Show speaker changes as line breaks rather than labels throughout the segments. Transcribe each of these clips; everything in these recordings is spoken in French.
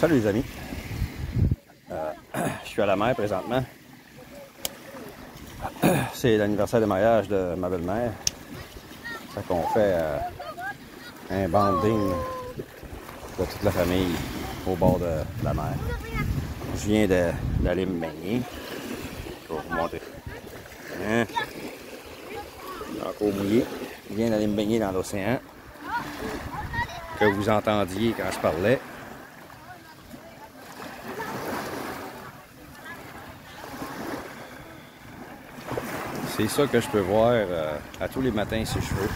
Salut les amis, je suis à la mer présentement. C'est l'anniversaire de mariage de ma belle-mère. Fait qu'on fait un banding de toute la famille au bord de la mer. Je viens d'aller me baigner. Je vais vous montrer. Hein? Encore mouillé. Je viens d'aller me baigner dans l'océan. Que vous entendiez quand je parlais. C'est ça que je peux voir à tous les matins si je veux.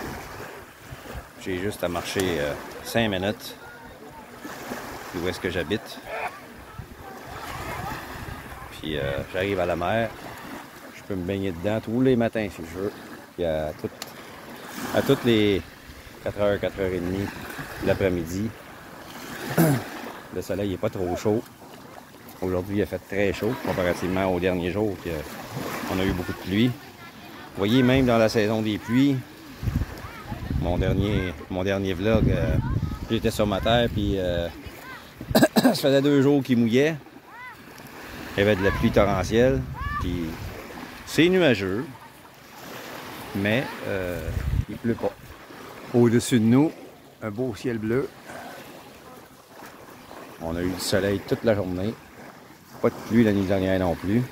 J'ai juste à marcher 5 minutes d'où est-ce que j'habite. Puis j'arrive à la mer. Je peux me baigner dedans tous les matins si je veux. Puis à toutes les 4h, 4h30 l'après-midi. Le soleil n'est pas trop chaud. Aujourd'hui, il a fait très chaud comparativement aux derniers jours. Puis, on a eu beaucoup de pluie. Vous voyez, même dans la saison des pluies, mon dernier vlog, j'étais sur ma terre, puis ça faisait 2 jours qu'il mouillait. Il y avait de la pluie torrentielle, puis c'est nuageux, mais il pleut pas. Au-dessus de nous, un beau ciel bleu. On a eu du soleil toute la journée. Pas de pluie la nuit dernière non plus.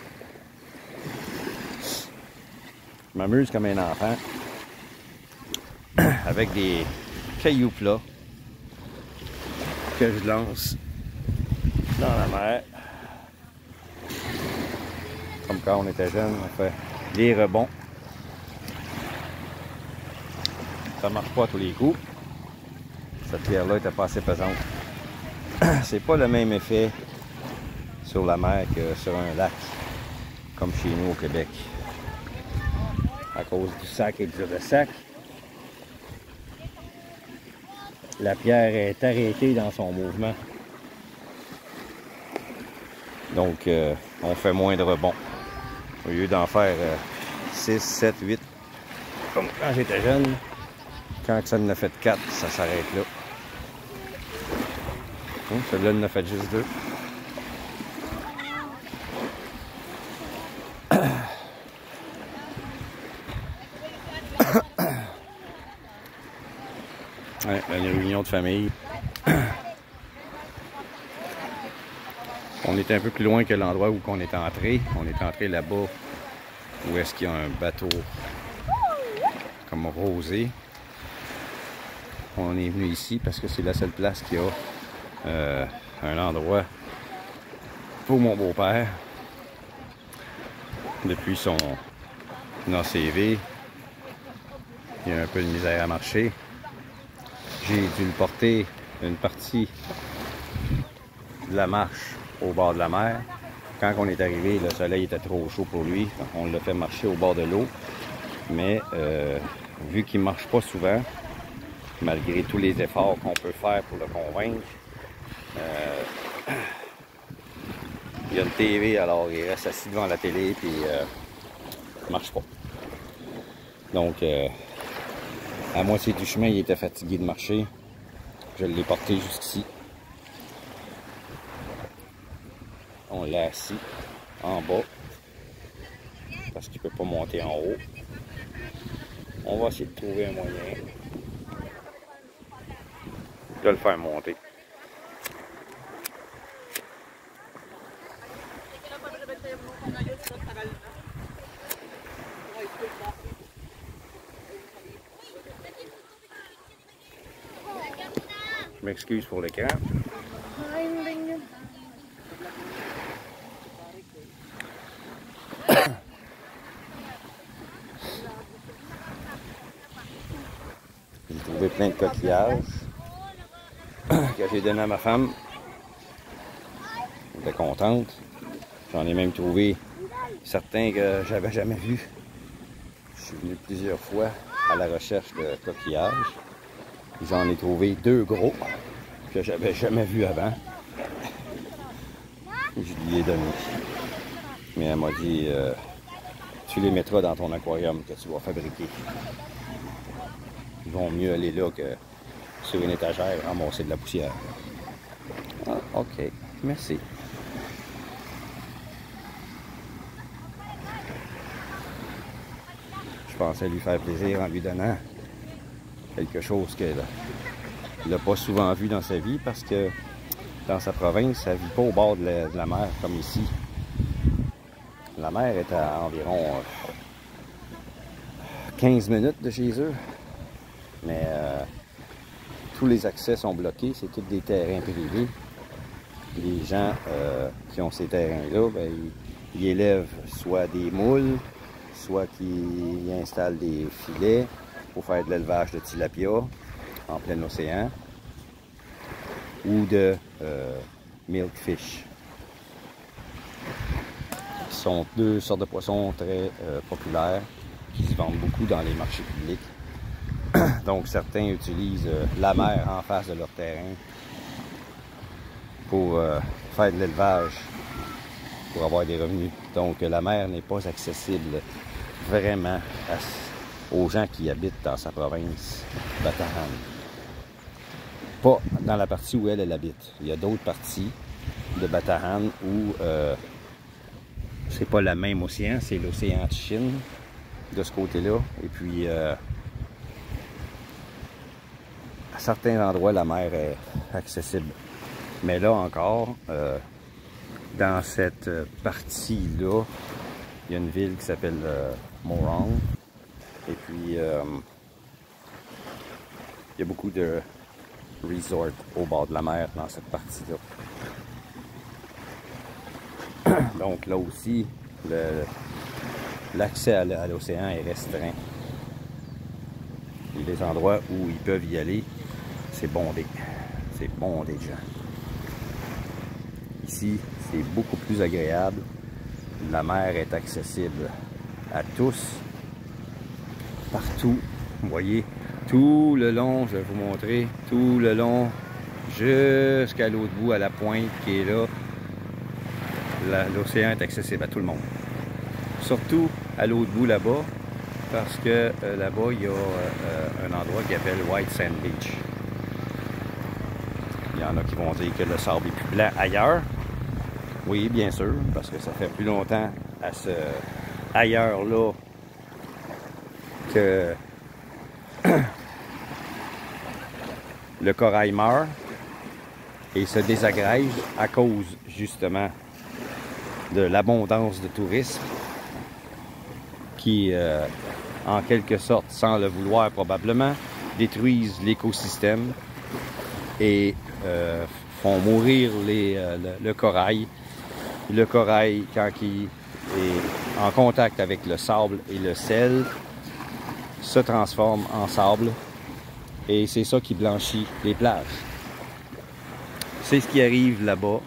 Je m'amuse comme un enfant avec des cailloux plats que je lance dans la mer. Comme quand on était jeune, on fait des rebonds. Ça marche pas à tous les coups. Cette pierre-là était pas assez pesante. C'est pas le même effet sur la mer que sur un lac, comme chez nous au Québec. À cause du sac et du ressac, la pierre est arrêtée dans son mouvement. Donc, on fait moins de rebonds. Au lieu d'en faire 6, 7, 8, comme quand j'étais jeune, quand ça en a fait 4, ça s'arrête là. Celui-là en a fait juste 2. Ouais, une réunion de famille. On était un peu plus loin que l'endroit où on est entré. On est entré là-bas où est-ce qu'il y a un bateau comme rosé. On est venu ici parce que c'est la seule place qui a un endroit pour mon beau-père. Depuis son ACV, il y a un peu de misère à marcher. J'ai dû le porter une partie de la marche au bord de la mer. Quand on est arrivé, le soleil était trop chaud pour lui. On l'a fait marcher au bord de l'eau. Mais vu qu'il ne marche pas souvent, malgré tous les efforts qu'on peut faire pour le convaincre, il y a une TV, alors il reste assis devant la télé puis il marche pas. Donc, à moitié du chemin, il était fatigué de marcher. Je l'ai porté jusqu'ici. On l'a assis en bas parce qu'il ne peut pas monter en haut. On va essayer de trouver un moyen de le faire monter. Je m'excuse pour l'écran. J'ai trouvé plein de coquillages que j'ai donné à ma femme. Elle était contente. J'en ai même trouvé certains que j'avais jamais vus. Je suis venu plusieurs fois à la recherche de coquillages. J'en ai trouvé 2 gros que j'avais jamais vus avant. Je lui ai donné. Mais elle m'a dit, tu les mettras dans ton aquarium que tu vas fabriquer. Ils vont mieux aller là que sur une étagère ramasser de la poussière. Ah. OK, merci. Je pensais lui faire plaisir en lui donnant quelque chose qu'il n'a pas souvent vu dans sa vie parce que dans sa province, ça ne vit pas au bord de la mer comme ici. La mer est à environ 15 minutes de chez eux, mais tous les accès sont bloqués, c'est tous des terrains privés. Les gens qui ont ces terrains-là, ben, ils élèvent soit des moules, soit qu'ils installent des filets pour faire de l'élevage de tilapia en plein océan, ou de milkfish. Ce sont deux sortes de poissons très populaires qui se vendent beaucoup dans les marchés publics. Donc certains utilisent la mer en face de leur terrain pour faire de l'élevage, pour avoir des revenus. Donc la mer n'est pas accessible vraiment aux gens qui habitent dans sa province, Batahan. Pas dans la partie où elle habite. Il y a d'autres parties de Batahan où c'est pas le même océan, c'est l'océan de Chine de ce côté-là. Et puis à certains endroits, la mer est accessible. Mais là encore, dans cette partie-là, il y a une ville qui s'appelle Morong. Et puis il y a beaucoup de resorts au bord de la mer dans cette partie-là. Donc là aussi, l'accès à l'océan est restreint. Et les endroits où ils peuvent y aller, c'est bondé. C'est bondé de gens. Ici, c'est beaucoup plus agréable. La mer est accessible à tous, partout. Vous voyez, tout le long, je vais vous montrer, tout le long, jusqu'à l'autre bout, à la pointe qui est là. L'océan est accessible à tout le monde. Surtout à l'autre bout là-bas, parce que là-bas, il y a un endroit qui s'appelle White Sand Beach. Il y en a qui vont dire que le sable est plus blanc ailleurs. Oui, bien sûr, parce que ça fait plus longtemps à ce ailleurs-là que le corail meurt et se désagrège à cause justement de l'abondance de tourisme qui, en quelque sorte, sans le vouloir probablement, détruisent l'écosystème et font mourir le corail. Le corail, quand il est en contact avec le sable et le sel, se transforme en sable et c'est ça qui blanchit les plages. C'est ce qui arrive là-bas.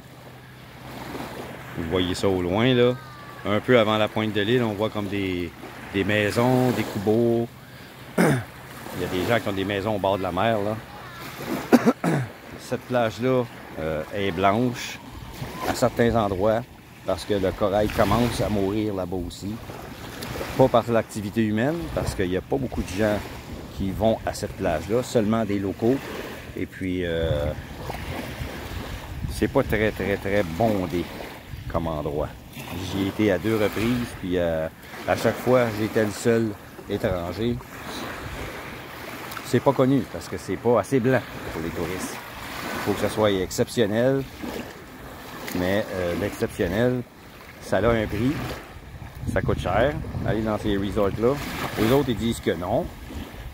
Vous voyez ça au loin, là. Un peu avant la pointe de l'île, on voit comme des maisons, des coubeaux. Il y a des gens qui ont des maisons au bord de la mer, là. Cette plage-là est blanche à certains endroits parce que le corail commence à mourir là-bas aussi. Pas par l'activité humaine, parce qu'il n'y a pas beaucoup de gens qui vont à cette plage-là, seulement des locaux. Et puis, c'est pas très bondé comme endroit. J'y ai été à 2 reprises, puis à chaque fois, j'étais le seul étranger. C'est pas connu, parce que c'est pas assez blanc pour les touristes. Il faut que ça soit exceptionnel, mais l'exceptionnel, ça a un prix. Ça coûte cher, aller dans ces resorts-là. Les autres, ils disent que non.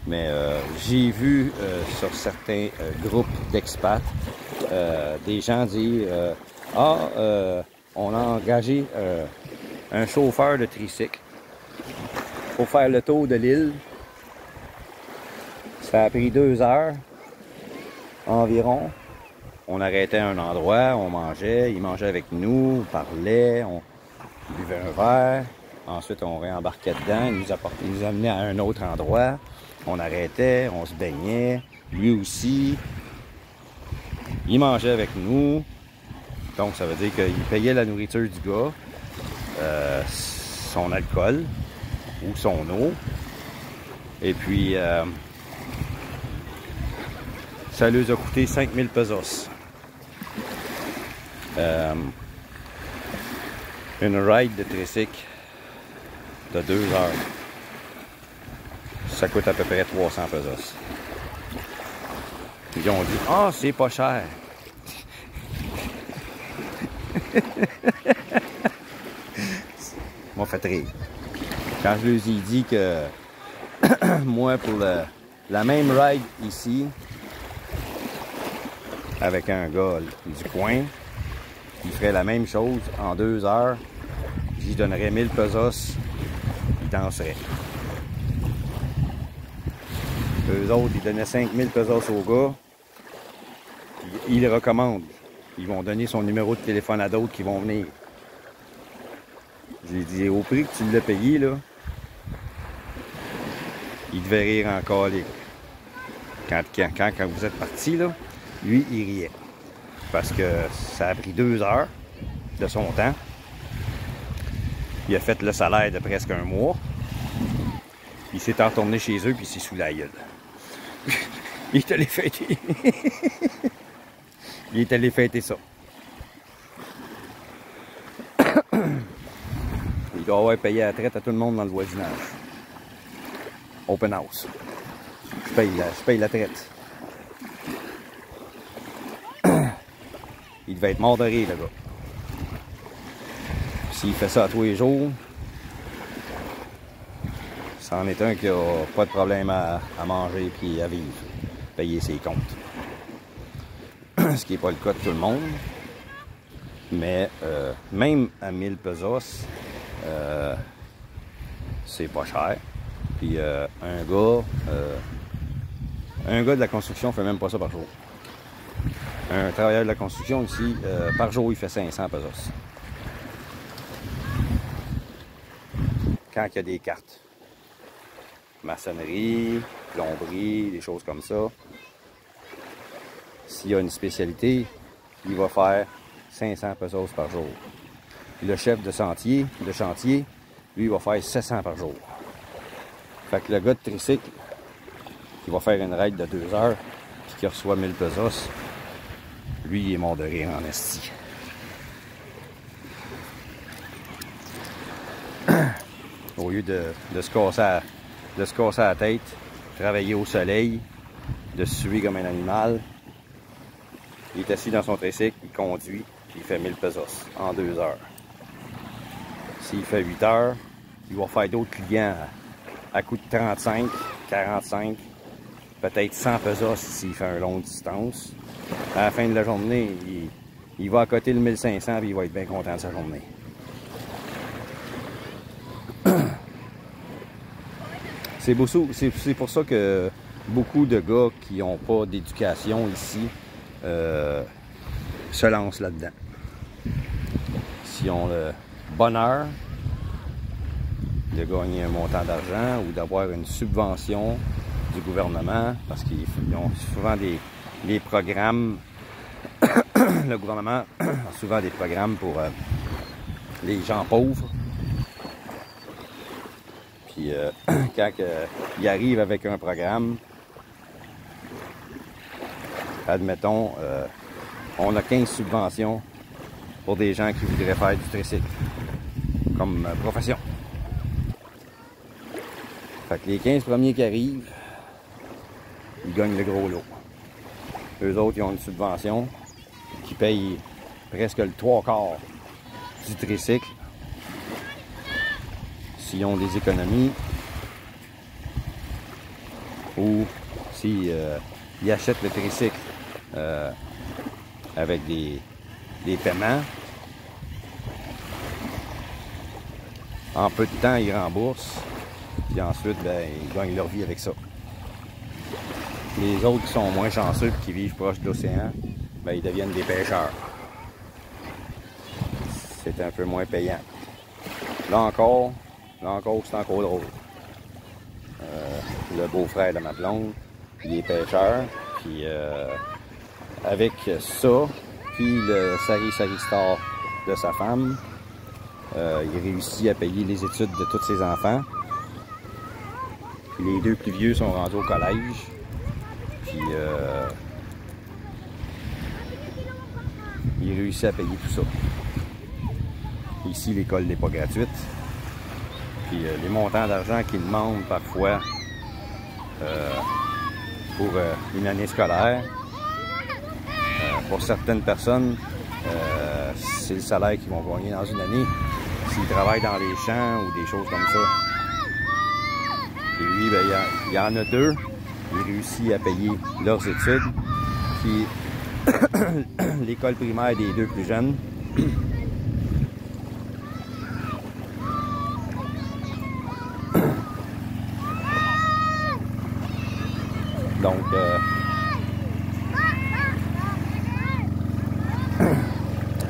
Mais j'ai vu sur certains groupes d'expats, des gens dire on a engagé un chauffeur de tricycle pour faire le tour de l'île. Ça a pris 2 heures environ. On arrêtait à un endroit, on mangeait, il mangeait avec nous, on parlait, on buvait un verre. Ensuite, on réembarquait dedans, il nous amenait à un autre endroit. On arrêtait, on se baignait. Lui aussi, il mangeait avec nous. Donc, ça veut dire qu'il payait la nourriture du gars, son alcool ou son eau. Et puis, ça lui a coûté 5000 pesos. une ride de tricycle de 2 heures. Ça coûte à peu près 300 pesos. Ils ont dit « Ah, c'est pas cher! » M'a fait rire. Quand je leur ai dit que moi, pour la même ride ici, avec un gars du coin, il ferait la même chose en 2 heures, j'y donnerais 1000 pesos, il danserait. Eux autres, ils donnaient 5000 pesos au gars, puis ils le recommandent. Ils vont donner son numéro de téléphone à d'autres qui vont venir. J'ai dit, au prix que tu l'as payé, là, il devait rire encore. Quand vous êtes parti, là, lui, il riait. Parce que ça a pris 2 heures de son temps. Il a fait le salaire de presque un mois. Il s'est retourné chez eux, puis il s'est sous la gueule. Il est allé fêter. Il est allé fêter ça. Il doit avoir payé la traite à tout le monde dans le voisinage. Open house. Je paye la traite. Il devait être mort de rire, le gars. S'il fait ça à tous les jours, c'en est un qui n'a pas de problème à manger et à vivre. Payer ses comptes. Ce qui n'est pas le cas de tout le monde. Mais même à 1000 pesos, c'est pas cher. Puis un gars de la construction fait même pas ça par jour. Un travailleur de la construction ici, par jour, il fait 500 pesos. Quand il y a des cartes. Maçonnerie, plomberie, des choses comme ça. S'il y a une spécialité, il va faire 500 pesos par jour. Le chef de chantier, lui, il va faire 700 par jour. Fait que le gars de tricycle, qui va faire une ride de 2 heures, puis qui reçoit 1000 pesos, lui, il est mort de rire en esti. Au lieu de se casser la tête, travailler au soleil, de suer comme un animal, il est assis dans son tricycle, il conduit, puis il fait 1000 pesos en 2 heures. S'il fait 8 heures, il va faire d'autres clients à coût de 35, 45, peut-être 100 pesos s'il fait une longue distance. À la fin de la journée, il va à côté le 1500 et il va être bien content de sa journée. C'est pour ça que beaucoup de gars qui n'ont pas d'éducation ici se lancent là-dedans. S'ils ont le bonheur de gagner un montant d'argent ou d'avoir une subvention du gouvernement, parce qu'ils ont souvent des programmes, le gouvernement a souvent des programmes pour les gens pauvres. Puis quand ils arrivent avec un programme, admettons, on a 15 subventions pour des gens qui voudraient faire du tricycle comme profession. Fait que les 15 premiers qui arrivent, ils gagnent le gros lot. Eux autres, ils ont une subvention qui paye presque le 3/4 du tricycle. S'ils ont des économies ou s'ils achètent le tricycle avec des paiements, en peu de temps, ils remboursent. Puis ensuite, ben, ils gagnent leur vie avec ça. Les autres qui sont moins chanceux et qui vivent proche de l'océan, ben, ils deviennent des pêcheurs. C'est un peu moins payant. Là encore, c'est encore drôle. Le beau-frère de ma blonde, il est pêcheur. Puis avec ça, puis le Sari Star de sa femme, il réussit à payer les études de tous ses enfants. Les 2 plus vieux sont rendus au collège. Puis il réussit à payer tout ça. Ici, l'école n'est pas gratuite. Puis les montants d'argent qu'ils demandent parfois pour une année scolaire, pour certaines personnes, c'est le salaire qu'ils vont gagner dans une année s'ils travaillent dans les champs ou des choses comme ça. Et lui, ben, il y en a deux. Il réussit à payer leurs études. Puis l'école primaire des deux plus jeunes. Donc,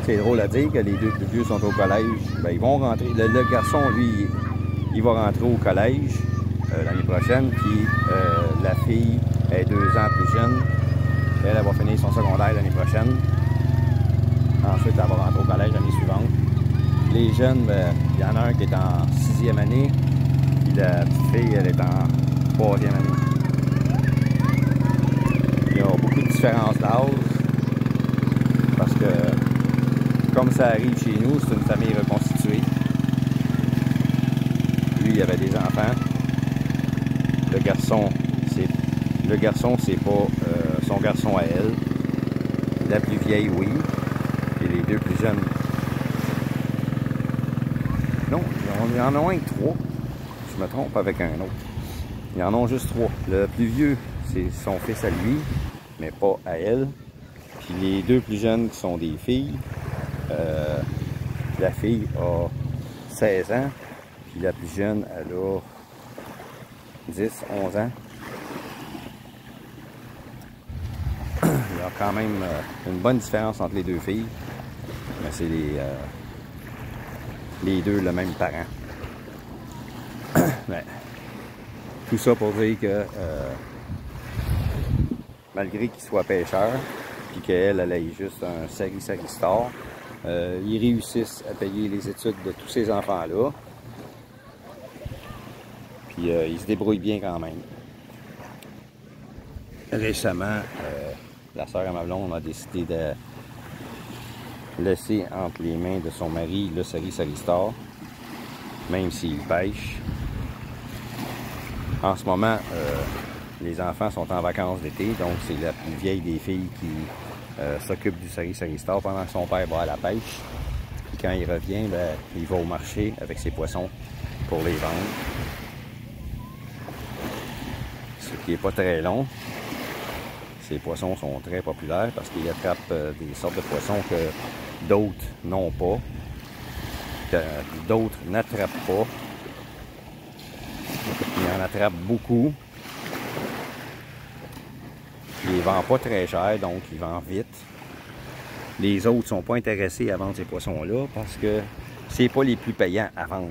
c'est drôle à dire que les deux plus vieux sont au collège. Ben, ils vont rentrer. Le garçon, lui, il va rentrer au collège l'année prochaine. Puis la fille est 2 ans plus jeune. Elle va finir son secondaire l'année prochaine. Ensuite, elle va rentrer au collège l'année suivante. Les jeunes, ben, il y en a un qui est en 6e année. Puis la petite fille, elle est en 3e année. Il y a beaucoup de différences d'âge. Parce que, comme ça arrive chez nous, c'est une famille reconstituée. Lui, il avait des enfants. Le garçon, c'est pas son garçon à elle. La plus vieille, oui. Et les deux plus jeunes. Non, il y en a moins que 3. Je me trompe avec un autre. Il y en a juste 3. Le plus vieux, c'est son fils à lui, mais pas à elle. Puis les deux plus jeunes qui sont des filles. La fille a 16 ans. Puis la plus jeune, elle a 10, 11 ans. Il y a quand même une bonne différence entre les deux filles. Mais c'est les deux le même parent. Mais, tout ça pour dire que malgré qu'il soit pêcheur, puis qu'elle ait juste un Sari Star, ils réussissent à payer les études de tous ces enfants-là. Puis ils se débrouillent bien quand même. Récemment, la sœur à ma blonde a décidé de laisser entre les mains de son mari le Sari Star, même s'il pêche. En ce moment, les enfants sont en vacances d'été, donc c'est la plus vieille des filles qui s'occupe du Sari Star pendant que son père va à la pêche. Puis quand il revient, ben, il va au marché avec ses poissons pour les vendre. Ce qui n'est pas très long. Ces poissons sont très populaires parce qu'ils attrapent des sortes de poissons que d'autres n'ont pas, que d'autres n'attrapent pas. Ils en attrapent beaucoup. Ils les vendent pas très cher, donc ils vendent vite. Les autres sont pas intéressés à vendre ces poissons-là parce que c'est pas les plus payants à vendre.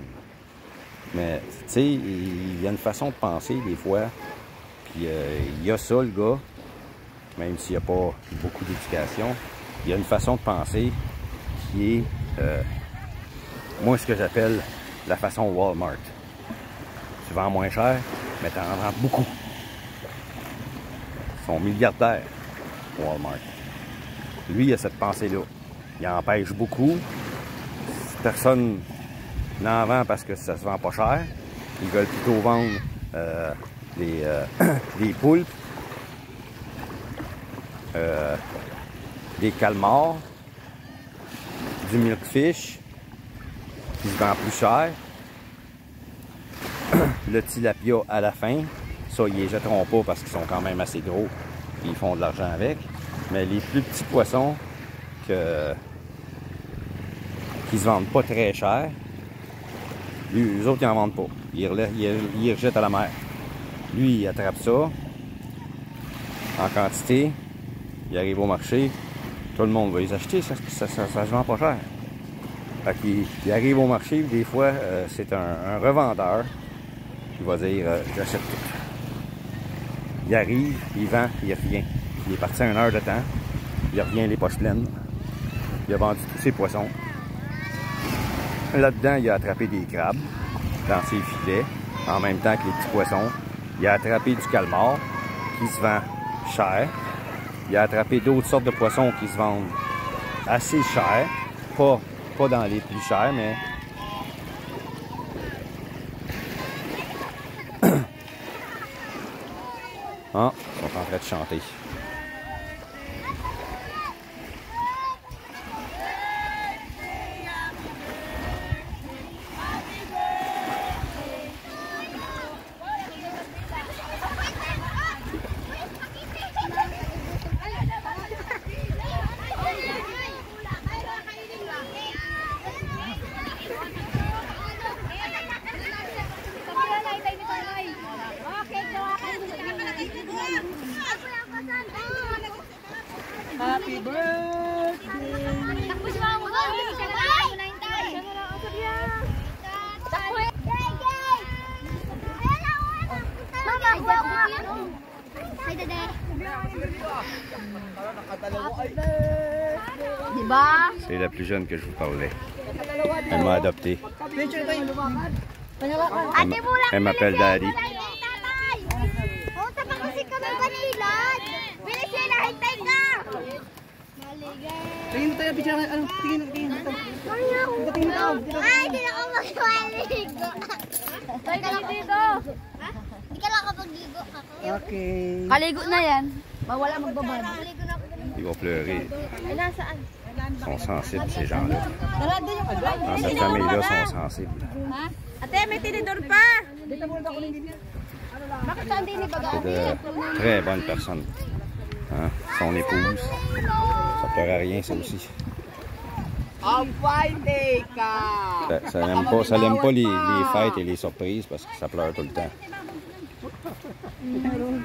Mais tu sais, il y a une façon de penser des fois. Puis il y a ça, le gars, même s'il n'y a pas beaucoup d'éducation, il y a une façon de penser qui est, moi, ce que j'appelle la façon Walmart. Tu vends moins cher, mais tu en vends beaucoup. Ils sont milliardaires, Walmart. Lui, il a cette pensée-là. Il en pêche beaucoup. Personne n'en vend parce que ça se vend pas cher. Ils veulent plutôt vendre des poulpes, des calmars, du milkfish, qui se vend plus cher. Le tilapia à la fin, ça, ils les jetteront pas parce qu'ils sont quand même assez gros et ils font de l'argent avec. Mais les plus petits poissons qui se vendent pas très cher, eux autres, ils en vendent pas. Ils les rejettent à la mer. Lui, il attrape ça en quantité. Il arrive au marché. Tout le monde va les acheter. Ça se vend pas cher. Fait qu'il arrive au marché. Des fois, c'est un revendeur qui va dire j'achète tout. Il arrive, il vend, il revient. Il est parti à 1 heure de temps. Il revient les poches pleines. Il a vendu tous ses poissons. Là-dedans, il a attrapé des crabes dans ses filets, en même temps que les petits poissons. Il a attrapé du calmar qui se vend cher. Il a attrapé d'autres sortes de poissons qui se vendent assez cher. Pas dans les plus chers, mais... Ah, ils sont en train de chanter.
Happy birthday!
Tapos mo mo. Diba?
C'est la plus jeune que je vous parlais. Elle m'a adopté. Elle m'appelle Daddy.
Oh, tapos kasi kami Manilad. Bilis sila, hintay ka.
Tingin tayo, picture na, ano, tingin.
Ay, hindi na ako magwaligo. Ay, dito. Hindi ka lang kapag-ligo ako.
Okay.
Kaligo na yan. Mawala magbabad.
Maligo na ako.
Ils vont pleurer.
Ay, nasaan?
Ils sont sensibles, ces gens-là.
Nalado yung kulay.
Dans cette famille-là, ils sont sensibles.
Ate, may tinidor pa.
Bakit saan din ibaga?
C'est de très bonnes personnes. Hein? Son épouse. Ça ne pleurait à rien, ça aussi. Ça n'aime pas les fêtes et les surprises parce que ça pleure tout le temps.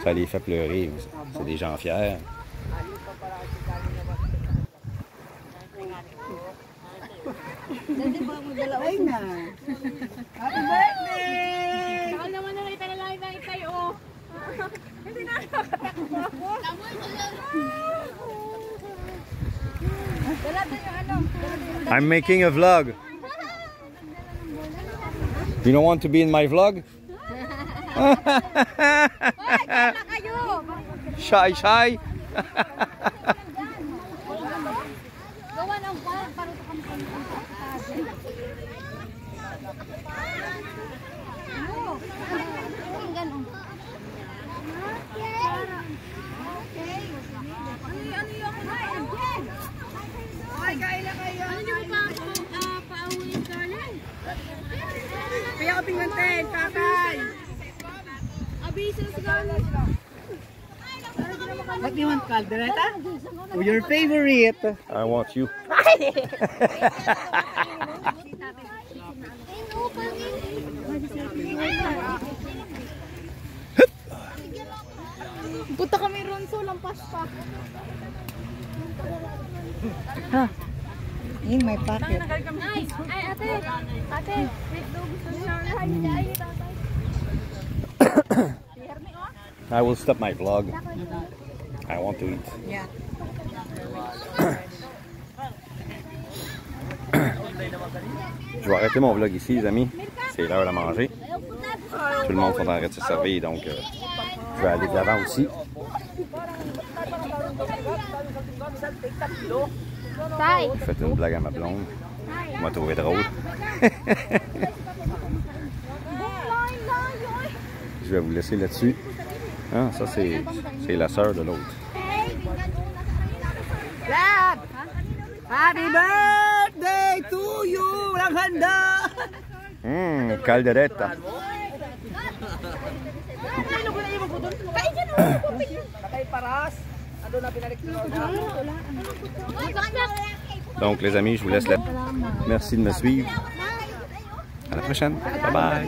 Ça les fait pleurer. C'est des gens fiers.
Ay na. Happy birthday!
Saan naman na itanalay na itayo. Hindi na nakakatakbo ako. Dalado yung ano.
I'm making a vlog. You don't want to be in my vlog? Shy.
Gawa ng pan para sa kami.
Kaya ka pingantin, kakay! What do you want, caldereta? Oh, your favorite!
I want you.
Puta kami ronso, lampas pa.
In my pocket.
Ay, ate, wait daw gusto niya.
I will stop my vlog. I want to eat.
Yeah.
Je vais arrêter mon vlog ici, les amis. C'est l'heure de manger. Tout le monde sont en train de se servir, donc je vais aller de l'avant aussi. Faites une blague à ma blonde. Elle m'a trouvé drôle. Je vais vous laisser là-dessus. Ah, ça, c'est la sœur de l'autre.
Lab! Happy birthday to you! Walang handa!
Caldereta. Donc, les amis, je vous laisse là. Merci de me suivre. À la prochaine. Bye bye.